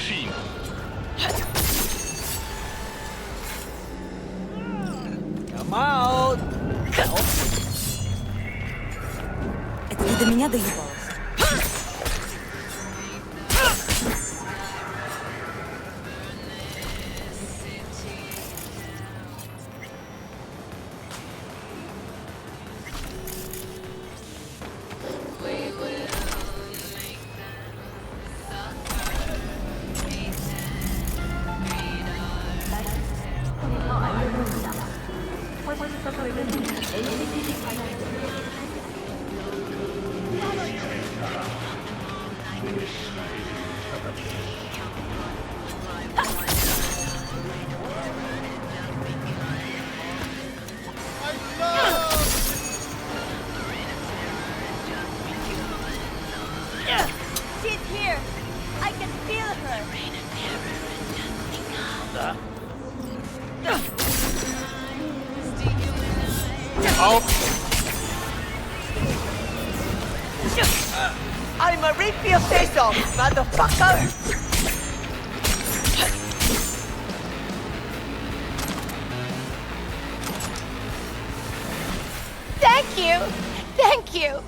machine. Come out! Это не до меня доебалось. She's here! I can feel her! I'm a refill face-off, motherfucker! Thank you! Thank you!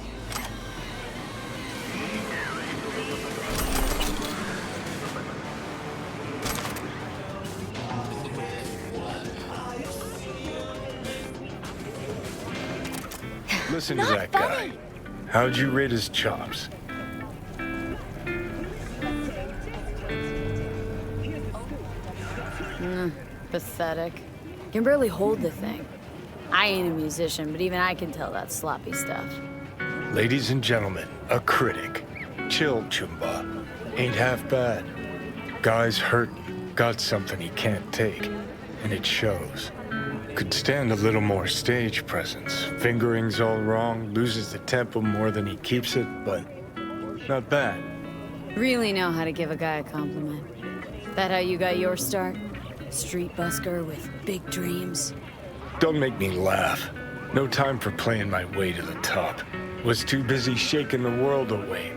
Listen to that guy. How'd you rate his chops? Pathetic. Can barely hold the thing. I ain't a musician, but even I can tell that sloppy stuff. Ladies and gentlemen, a critic. Chill, Chumba. Ain't half bad. Guy's hurting, got something he can't take, and it shows. Could stand a little more stage presence. Fingering's all wrong, loses the tempo more than he keeps it, but not bad. Really know how to give a guy a compliment. That how you got your start? Street busker with big dreams? Don't make me laugh. No time for playing my way to the top. Was too busy shaking the world awake.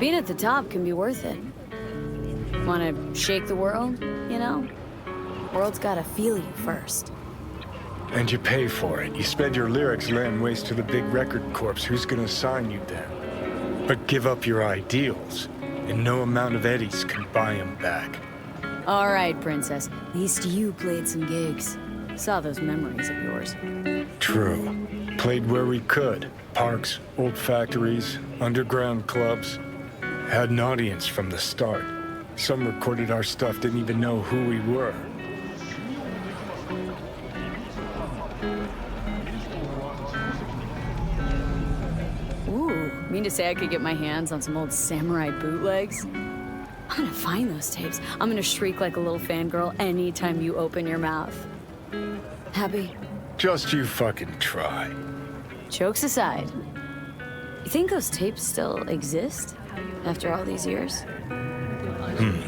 Being at the top can be worth it. Want to shake the world, you know? World's gotta feel you first. And you pay for it. You spend your lyrics laying waste to the big record corps. Who's gonna sign you then? But give up your ideals, and no amount of eddies can buy them back. All right, princess. At least you played some gigs. Saw those memories of yours. True. Played where we could. Parks, old factories, underground clubs. Had an audience from the start. Some recorded our stuff, didn't even know who we were. Ooh, mean to say I could get my hands on some old samurai bootlegs? I'm gonna find those tapes. I'm gonna shriek like a little fangirl anytime you open your mouth. Happy? Just you fucking try. Jokes aside, you think those tapes still exist after all these years?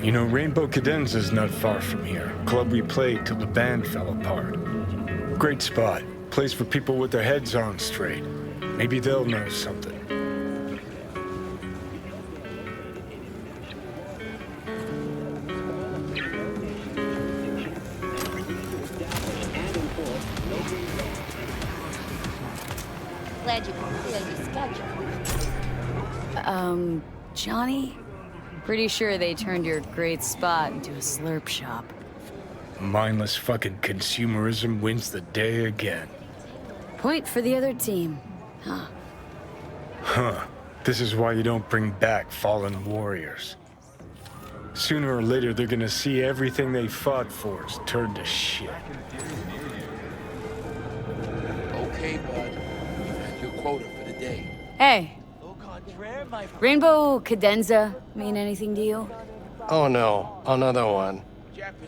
You know, Rainbow Cadenza's not far from here. Club we played till the band fell apart. Great spot. Place for people with their heads on straight. Maybe they'll know something. Glad you can clear your schedule. Johnny? Pretty sure they turned your great spot into a slurp shop. Mindless fucking consumerism wins the day again. Point for the other team. Huh. Huh. This is why you don't bring back fallen warriors. Sooner or later, they're gonna see everything they fought for is turned to shit. Okay, bud. You've had your quota for the day. Hey. Rainbow Cadenza mean anything to you? Oh no, another one.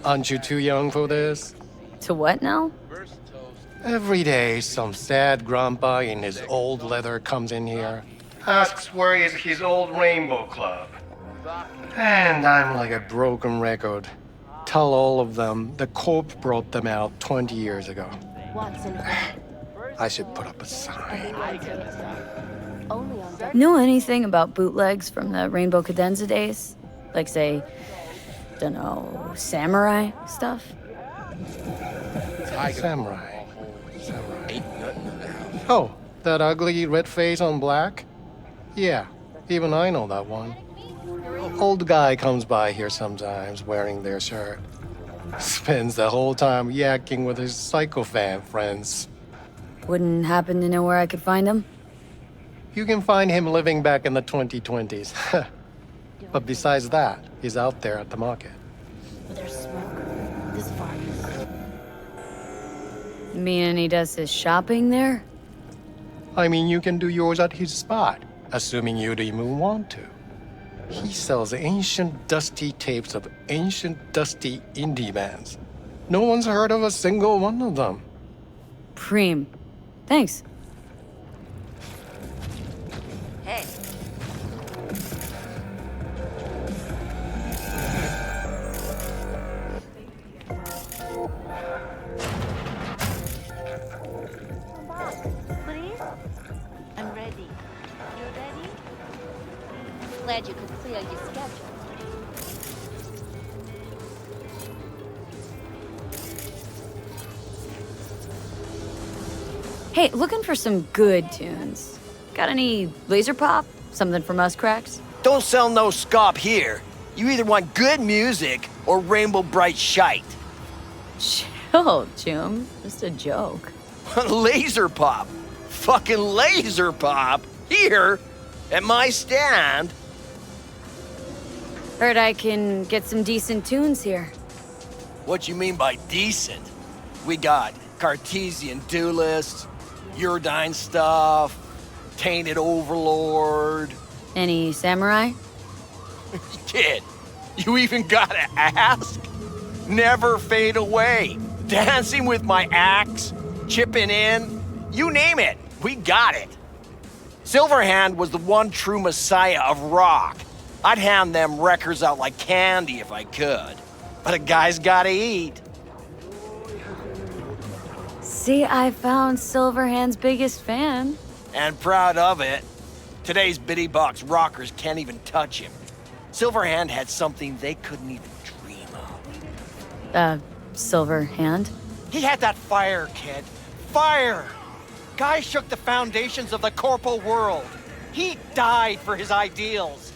Aren't you too young for this? To what now? Every day, some sad grandpa in his old leather comes in here, asks where is his old rainbow club. And I'm like a broken record. Tell all of them the Corp brought them out 20 years ago. Watson. I should put up a sign. only on deck. Know anything about bootlegs from the Rainbow Cadenza days? Like, say, dunno, samurai stuff? Tiger. Samurai. Ain't nothing in the house. Oh, that ugly red face on black? Yeah, even I know that one. Old guy comes by here sometimes wearing their shirt. Spends the whole time yakking with his psychofan friends. Wouldn't happen to know where I could find him? You can find him living back in the 2020s. But besides that, he's out there at the market. There's smoke. This far. Meaning he does his shopping there? I mean, you can do yours at his spot, assuming you'd even want to. He sells ancient, dusty tapes of ancient, dusty indie bands. No one's heard of a single one of them. Preem. Thanks. Hey. Come back, please. I'm ready. You ready? Glad you could clear your schedule. Hey, looking for some good tunes. Got any laser pop? Something from us cracks? Don't sell no scop here. You either want good music or rainbow bright shite. Chill, Jim. Just a joke. Laser pop. Fucking laser pop. Here, at my stand. Heard I can get some decent tunes here. What you mean by decent? We got Cartesian Duelist, Uridine stuff, Tainted Overlord. Any samurai? Kid, you even gotta ask? Never fade away. Dancing with my axe, chipping in, you name it, we got it. Silverhand was the one true messiah of rock. I'd hand them records out like candy if I could. But a guy's gotta eat. See, I found Silverhand's biggest fan. And proud of it. Today's bitty box rockers can't even touch him. Silverhand had something they couldn't even dream of. Silverhand? He had that fire, kid. Fire! Guy shook the foundations of the corporal world. He died for his ideals.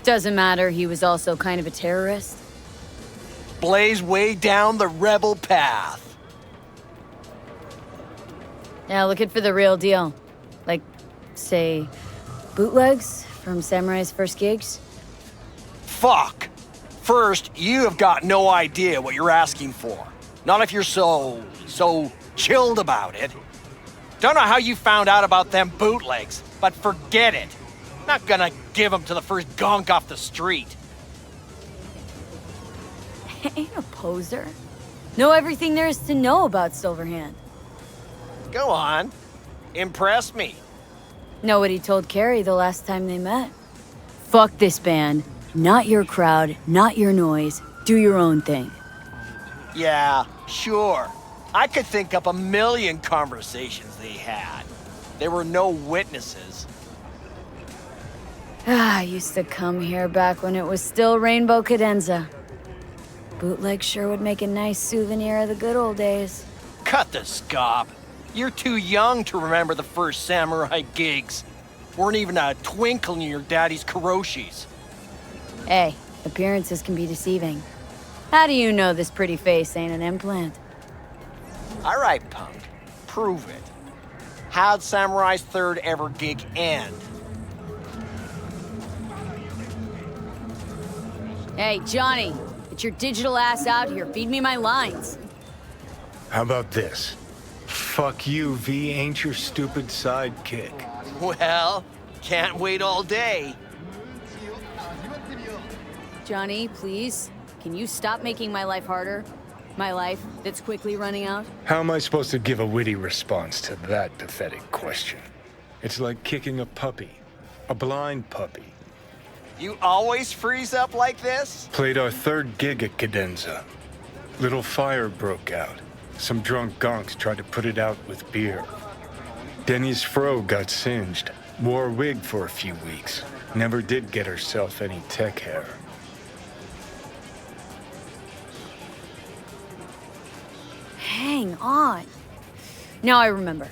Doesn't matter, he was also kind of a terrorist. Blaze way down the rebel path. Yeah, looking for the real deal. Like, say, bootlegs from Samurai's first gigs? Fuck. First, you have got no idea what you're asking for. Not if you're so chilled about it. Don't know how you found out about them bootlegs, but forget it. Not gonna give them to the first gonk off the street. Ain't a poser. Know everything there is to know about Silverhand. Go on. Impress me. Know what he told Garry the last time they met? Fuck this band. Not your crowd, not your noise. Do your own thing. Yeah, sure. I could think up a million conversations they had. There were no witnesses. I used to come here back when it was still Rainbow Cadenza. Bootleg sure would make a nice souvenir of the good old days. Cut the scop. You're too young to remember the first samurai gigs. Weren't even a twinkle in your daddy's karoshis. Hey, appearances can be deceiving. How do you know this pretty face ain't an implant? All right, punk. Prove it. How'd Samurai's third ever gig end? Hey, Johnny, get your digital ass out here. Feed me my lines. How about this? Fuck you, V ain't your stupid sidekick. Well, can't wait all day. Johnny, please, can you stop making my life harder? My life that's quickly running out? How am I supposed to give a witty response to that pathetic question? It's like kicking a puppy. A blind puppy. You always freeze up like this? Played our third gig at Cadenza. Little fire broke out. Some drunk gonks tried to put it out with beer. Denny's fro got singed. Wore a wig for a few weeks. Never did get herself any tech hair. Hang on. Now I remember.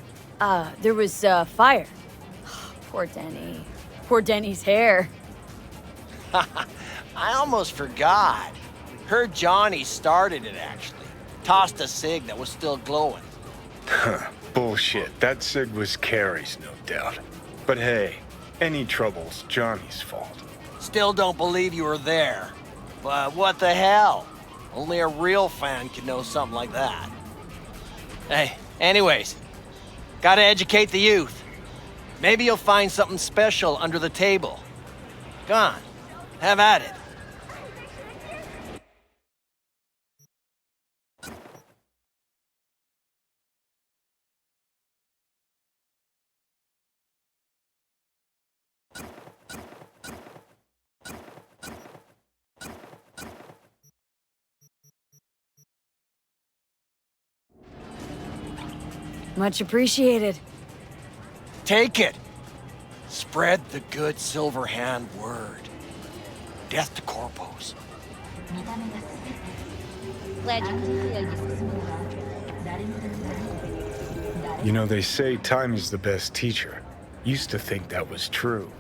There was fire. Poor Denny. Poor Denny's hair. I almost forgot. Heard Johnny started it, actually. Tossed a cig that was still glowing. Bullshit. That cig was Carrie's, no doubt. But hey, any trouble's Johnny's fault. Still don't believe you were there. But what the hell? Only a real fan could know something like that. Hey, anyways, gotta educate the youth. Maybe you'll find something special under the table. Go on, have at it. Much appreciated. Take it. Spread the good silver hand word. Death to corpos. Glad you could clear this. You know, they say time is the best teacher. Used to think that was true.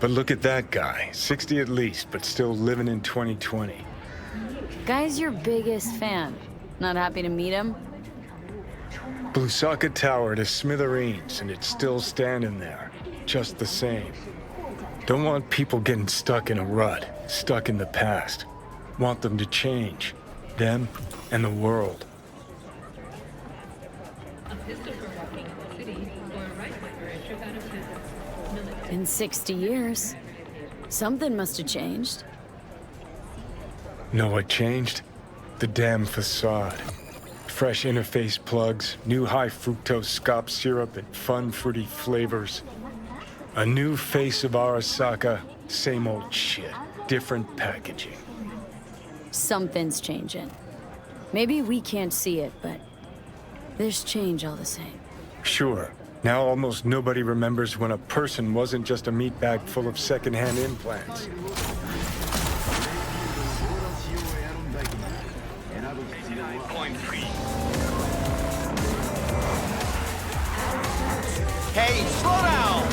But look at that guy. 60 at least, but still living in 2020. Guy's your biggest fan. Not happy to meet him? Blusaka Tower to smithereens, and it's still standing there. Just the same. Don't want people getting stuck in a rut, stuck in the past. Want them to change. Them and the world. In 60 years. Something must have changed. Know what changed? The damn facade. Fresh interface plugs, new high fructose scop syrup and fun fruity flavors. A new face of Arasaka, same old shit, different packaging. Something's changing. Maybe we can't see it, but there's change all the same. Sure, now almost nobody remembers when a person wasn't just a meat bag full of secondhand implants. Hey, slow down!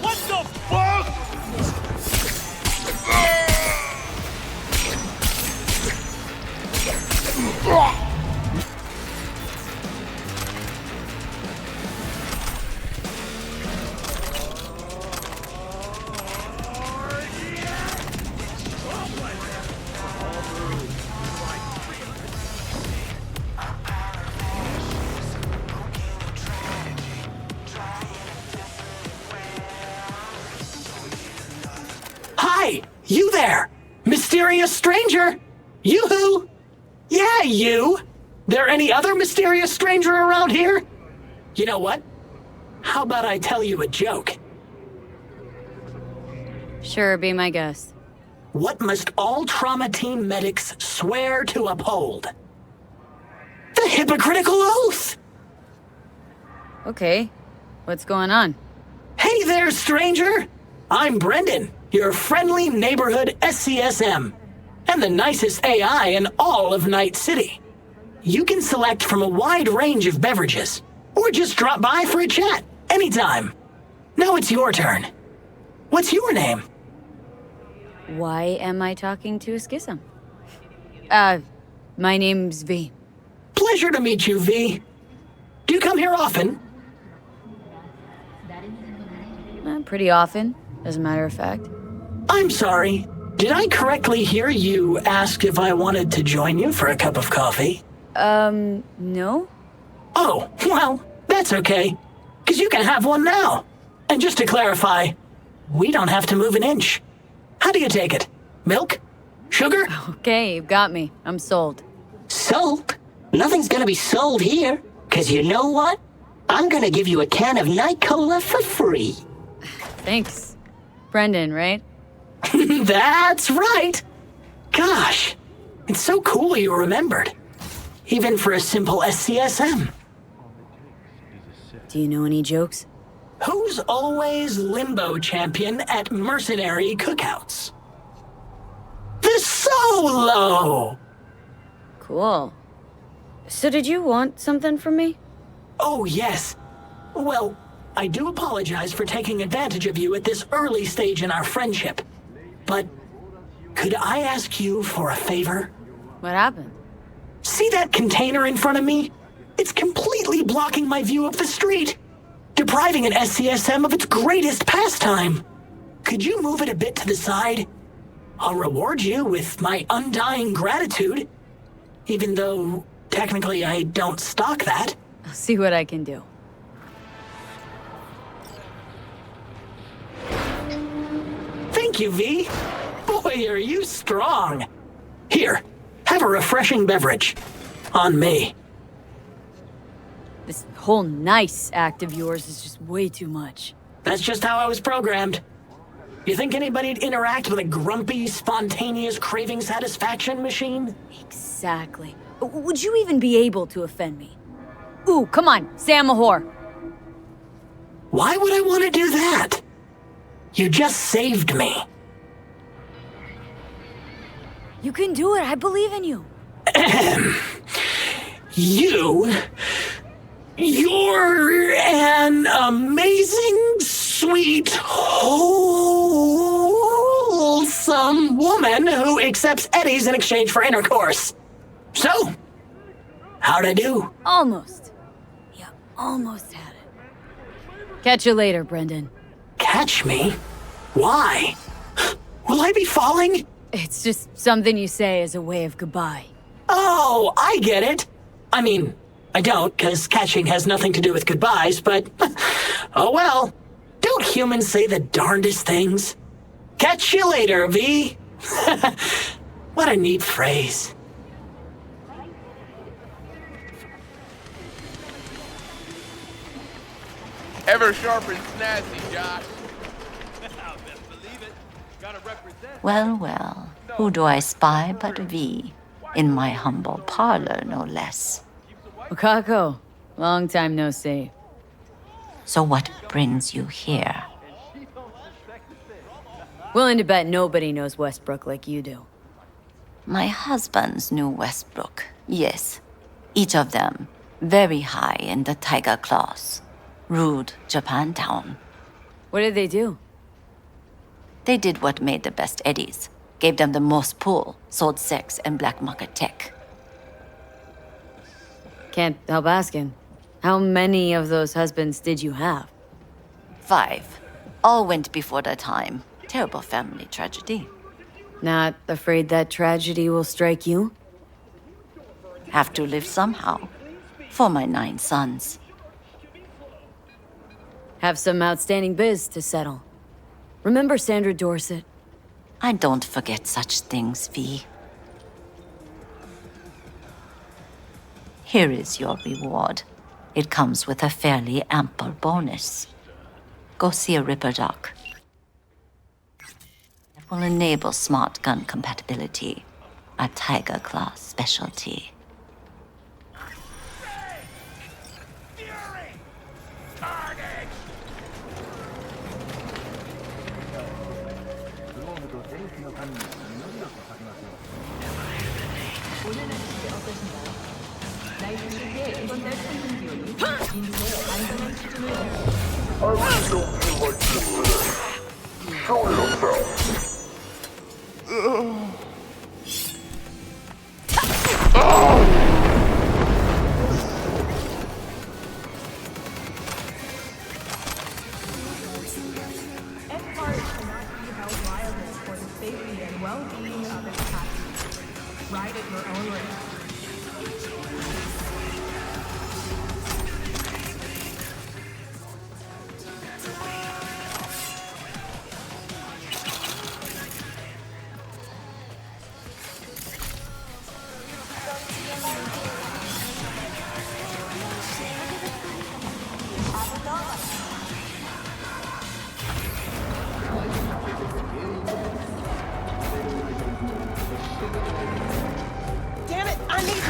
What the fuck? Hi, you there! Mysterious stranger! Yoo-hoo! Yeah, you! There any other mysterious stranger around here? You know what? How about I tell you a joke? Sure, be my guest. What must all trauma team medics swear to uphold? The hypocritical oath! Okay, what's going on? Hey there, stranger! I'm Brendan, your friendly neighborhood SCSM, and the nicest AI in all of Night City. You can select from a wide range of beverages, or just drop by for a chat, anytime. Now it's your turn. What's your name? Why am I talking to a schism? My name's V. Pleasure to meet you, V. Do you come here often? Pretty often, as a matter of fact. I'm sorry. Did I correctly hear you ask if I wanted to join you for a cup of coffee? No? Oh, well, that's okay. 'Cause you can have one now. And just to clarify, we don't have to move an inch. How do you take it? Milk? Sugar? Okay, you've got me. I'm sold. Sold? Nothing's gonna be sold here. 'Cause you know what? I'm gonna give you a can of Night Cola for free. Thanks. Brendan, right? That's right! Gosh, it's so cool you remembered. Even for a simple SCSM. Do you know any jokes? Who's always limbo champion at mercenary cookouts? The Solo! Cool. So did you want something from me? Oh, yes. Well, I do apologize for taking advantage of you at this early stage in our friendship. But could I ask you for a favor? What happened? See that container in front of me? It's completely blocking my view of the street, depriving an SCSM of its greatest pastime. Could you move it a bit to the side? I'll reward you with my undying gratitude, even though technically I don't stock that. I'll see what I can do. Thank you, V. Boy, are you strong. Here, have a refreshing beverage. On me. This whole nice act of yours is just way too much. That's just how I was programmed. You think anybody'd interact with a grumpy, spontaneous craving satisfaction machine? Exactly. Would you even be able to offend me? Ooh, come on, say I'm a whore. Why would I want to do that? You just saved me. You can do it, I believe in you. You're an amazing, sweet, wholesome woman who accepts eddies in exchange for intercourse. So, how'd I do? Almost. You almost had it. Catch you later, Brendan. Catch me? Why? Will I be falling? It's just something you say as a way of goodbye. Oh, I get it. I mean, I don't, because catching has nothing to do with goodbyes, but oh well. Don't humans say the darndest things? Catch you later, V. What a neat phrase. Ever sharp and snazzy, Josh. Well, well, who do I spy but V? In my humble parlor, no less. Okako, long time no see. So what brings you here? Willing to bet nobody knows Westbrook like you do. My husbands knew Westbrook, yes. Each of them very high in the tiger class. Ruled Japantown. What did they do? They did what made the best eddies. Gave them the most pull, sold sex and black market tech. Can't help asking. How many of those husbands did you have? 5. All went before their time. Terrible family tragedy. Not afraid that tragedy will strike you? Have to live somehow. For my 9 sons. Have some outstanding biz to settle. Remember Sandra Dorset? I don't forget such things, V. Here is your reward. It comes with a fairly ample bonus. Go see a Ripper Doc. It will enable smart gun compatibility, a Tiger Class specialty.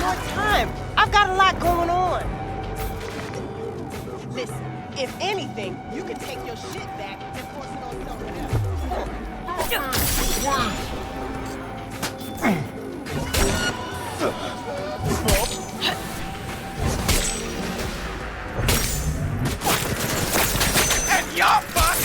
more time. I've got a lot going on. Listen, if anything, you can take your shit back and force it on someone And your butt!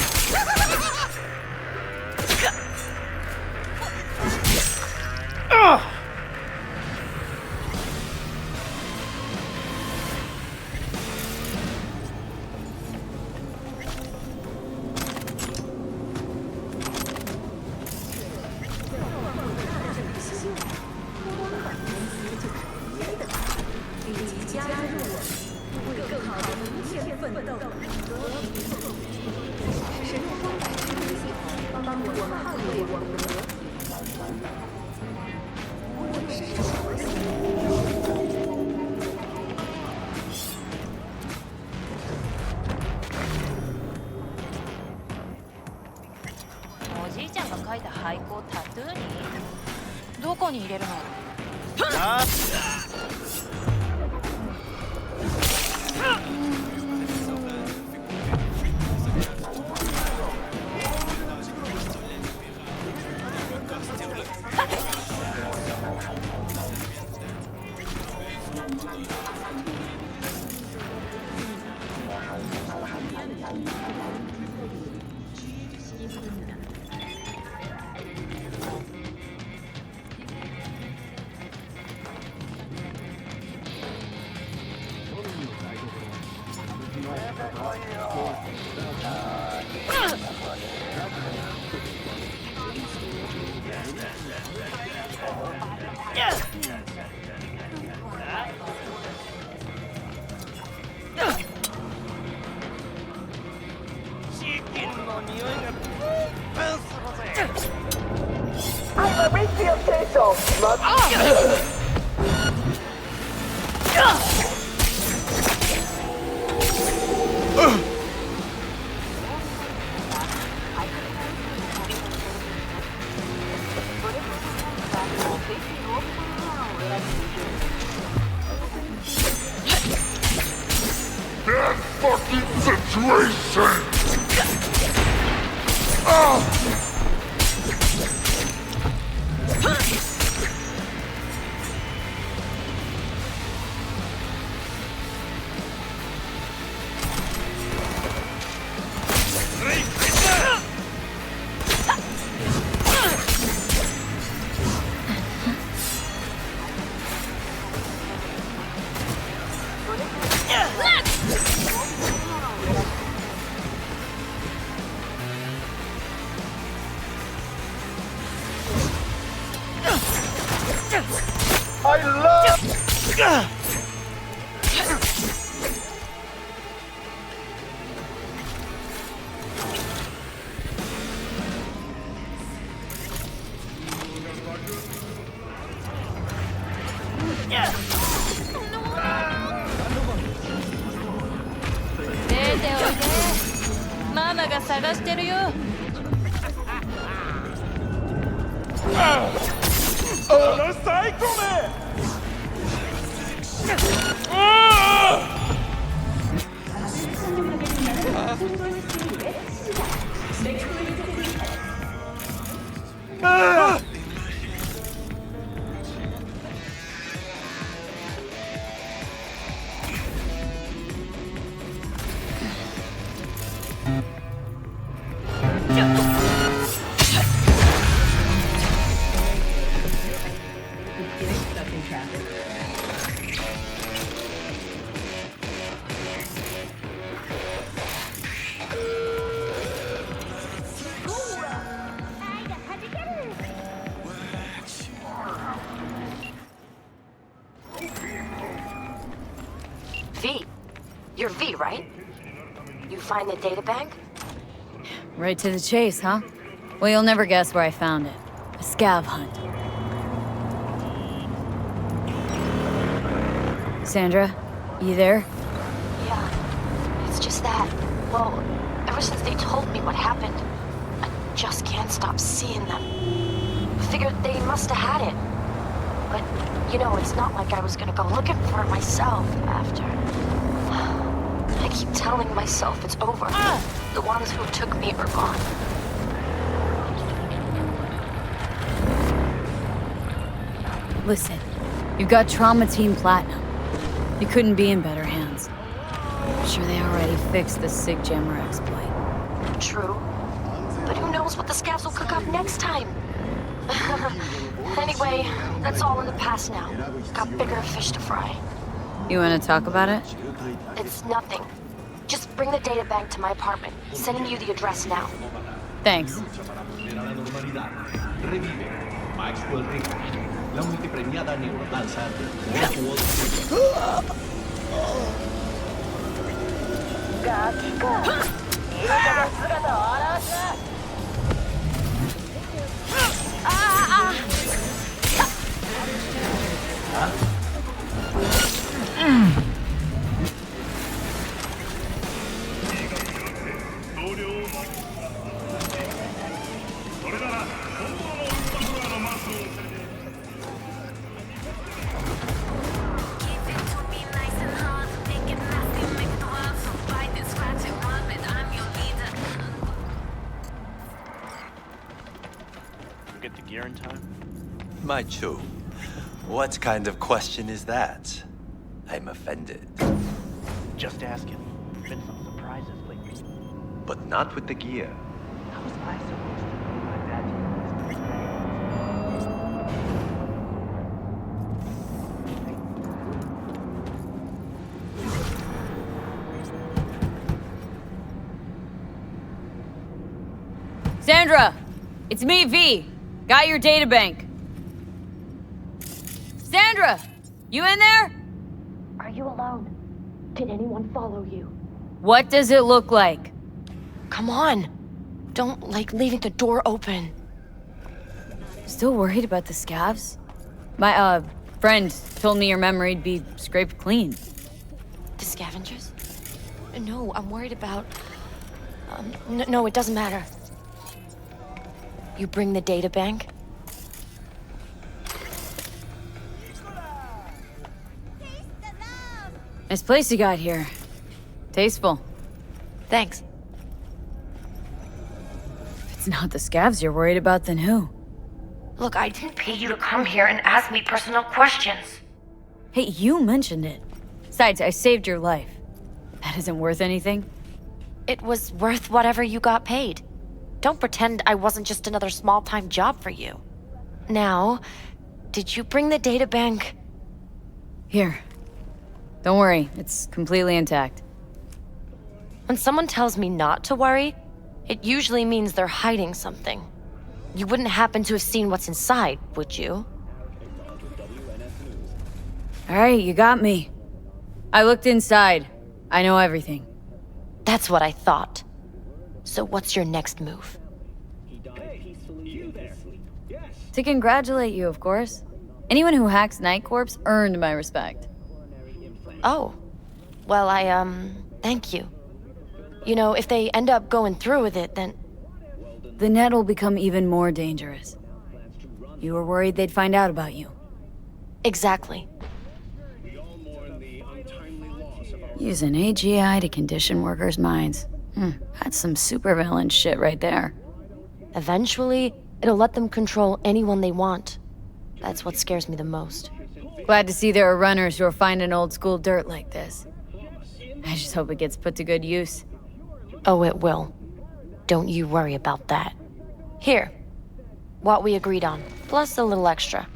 V. You're V, right? You find the databank? Right to the chase, huh? Well, you'll never guess where I found it. A scav hunt. Sandra, you there? Yeah, it's just that. Well, ever since they told me what happened, I just can't stop seeing them. I figured they must have had it. But You know, it's not like I was gonna go looking for it myself after. I keep telling myself it's over. The ones who took me are gone. Listen, you've got Trauma Team Platinum. You couldn't be in better hands. I'm sure they already fixed the Sig Jammer exploit. True. But who knows what the scavs will cook up next time? Anyway, that's all in the past now. Got bigger fish to fry. You want to talk about it? It's nothing. Just bring the data bank to my apartment. Sending you the address now. Thanks. Get the gear in time? My Chu, what kind of question is that? I'm offended. Just asking. Been some surprises lately. But not with the gear. How was I supposed to know my dad didn't Sandra! It's me, V. Got your databank. Sandra! You in there? Are you alone? Did anyone follow you? What does it look like? Come on. Don't like leaving the door open. Still worried about the scavs? My, friend told me your memory'd be scraped clean. The scavengers? No, I'm worried about... no, it doesn't matter. You bring the data bank? Nice place you got here. Tasteful. Thanks. If it's not the scavs you're worried about, then who? Look, I didn't pay you to come here and ask me personal questions. Hey, you mentioned it. Besides, I saved your life. That isn't worth anything? It was worth whatever you got paid. Don't pretend I wasn't just another small-time job for you. Now, did you bring the data bank? Here. Don't worry, it's completely intact. When someone tells me not to worry, it usually means they're hiding something. You wouldn't happen to have seen what's inside, would you? Alright, you got me. I looked inside. I know everything. That's what I thought. So what's your next move? To congratulate you, of course. Anyone who hacks Night Corps earned my respect. Oh. Well, thank you. You know, if they end up going through with it, then... The net will become even more dangerous. You were worried they'd find out about you. Exactly. Use an AGI to condition workers' minds. That's some supervillain shit right there. Eventually, it'll let them control anyone they want. That's what scares me the most. Glad to see there are runners who are finding old school dirt like this. I just hope it gets put to good use. Oh, it will. Don't you worry about that. Here. What we agreed on, plus a little extra.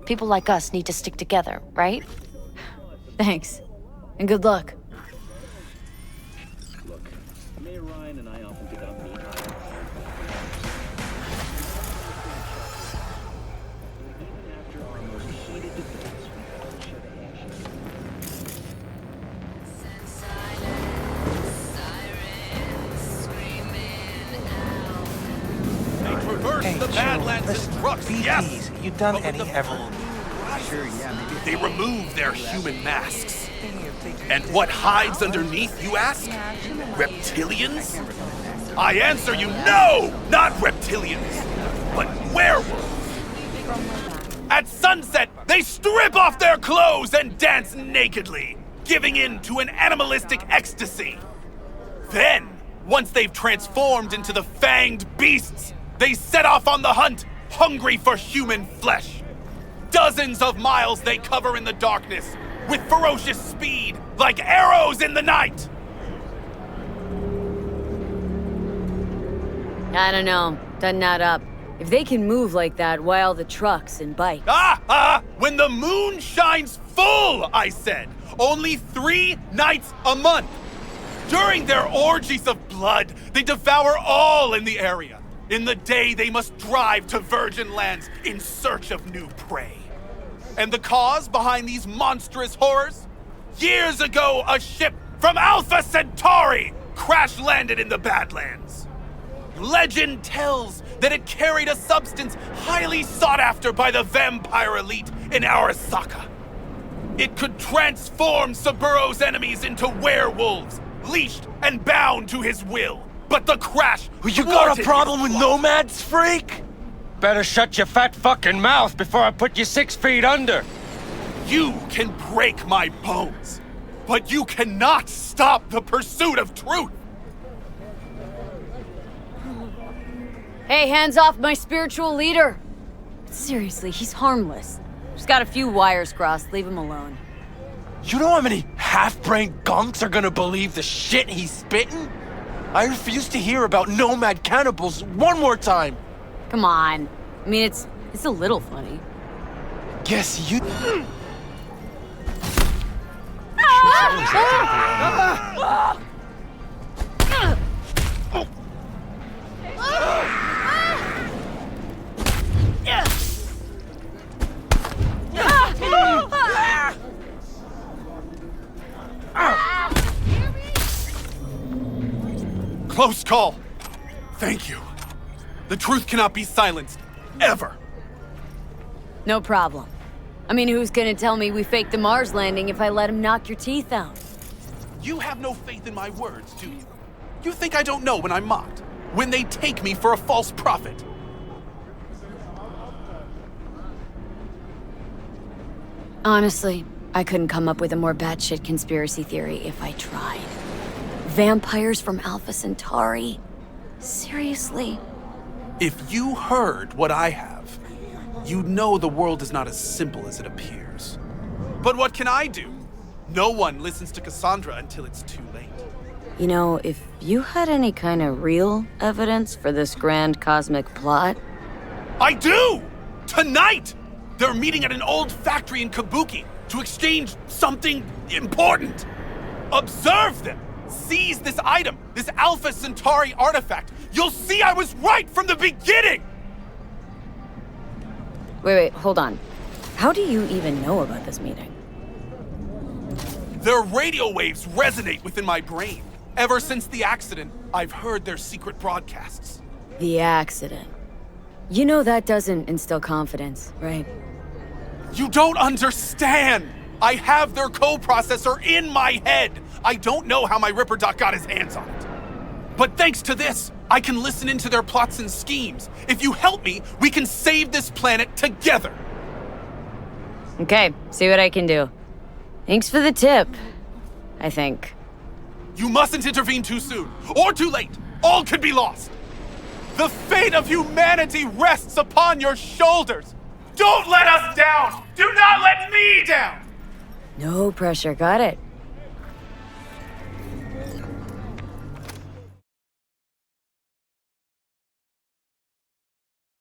People like us need to stick together, right? Thanks. And good luck. The Badlands and trucks, yes! You done any ever? Sure, yeah, maybe. They remove their human masks. And what hides underneath, you ask? Reptilians? I answer you, no! Not reptilians, but werewolves! At sunset, they strip off their clothes and dance nakedly, giving in to an animalistic ecstasy. Then, once they've transformed into the fanged beasts, they set off on the hunt, hungry for human flesh. Dozens of miles they cover in the darkness, with ferocious speed, like arrows in the night. I don't know. Doesn't add up. If they can move like that, why all the trucks and bikes? When the moon shines full, I said. Only 3 nights a month. During their orgies of blood, they devour all in the area. In the day, they must drive to virgin lands in search of new prey. And the cause behind these monstrous horrors? Years ago, a ship from Alpha Centauri crash-landed in the Badlands. Legend tells that it carried a substance highly sought after by the vampire elite in Arasaka. It could transform Saburo's enemies into werewolves, leashed and bound to his will. But the crash... You got a problem with nomads, freak? Better shut your fat fucking mouth before I put you 6 feet under. You can break my bones, but you cannot stop the pursuit of truth. Hey, hands off my spiritual leader! Seriously, he's harmless. Just got a few wires crossed, leave him alone. You know how many half-brained gunks are gonna believe the shit he's spitting? I refuse to hear about nomad cannibals one more time! Come on. I mean, it's a little funny. Guess you... Close call. Thank you. The truth cannot be silenced, ever. No problem. I mean, who's gonna tell me we faked the Mars landing if I let him knock your teeth out? You have no faith in my words, do you? You think I don't know when I'm mocked? When they take me for a false prophet? Honestly, I couldn't come up with a more batshit conspiracy theory if I tried. Vampires from Alpha Centauri? Seriously? If you heard what I have, you'd know the world is not as simple as it appears. But what can I do? No one listens to Cassandra until it's too late. You know, if you had any kind of real evidence for this grand cosmic plot... I do! Tonight! They're meeting at an old factory in Kabuki to exchange something important. Observe them! Seize this item, this Alpha Centauri artifact. You'll see I was right from the beginning! Wait, hold on. How do you even know about this meeting? Their radio waves resonate within my brain. Ever since the accident, I've heard their secret broadcasts. The accident. You know that doesn't instill confidence, right? You don't understand! I have their co-processor in my head! I don't know how my Ripper Doc got his hands on it. But thanks to this, I can listen into their plots and schemes. If you help me, we can save this planet together! Okay, see what I can do. Thanks for the tip, I think. You mustn't intervene too soon, or too late. All could be lost. The fate of humanity rests upon your shoulders. Don't let us down! Do not let me down! No pressure, got it.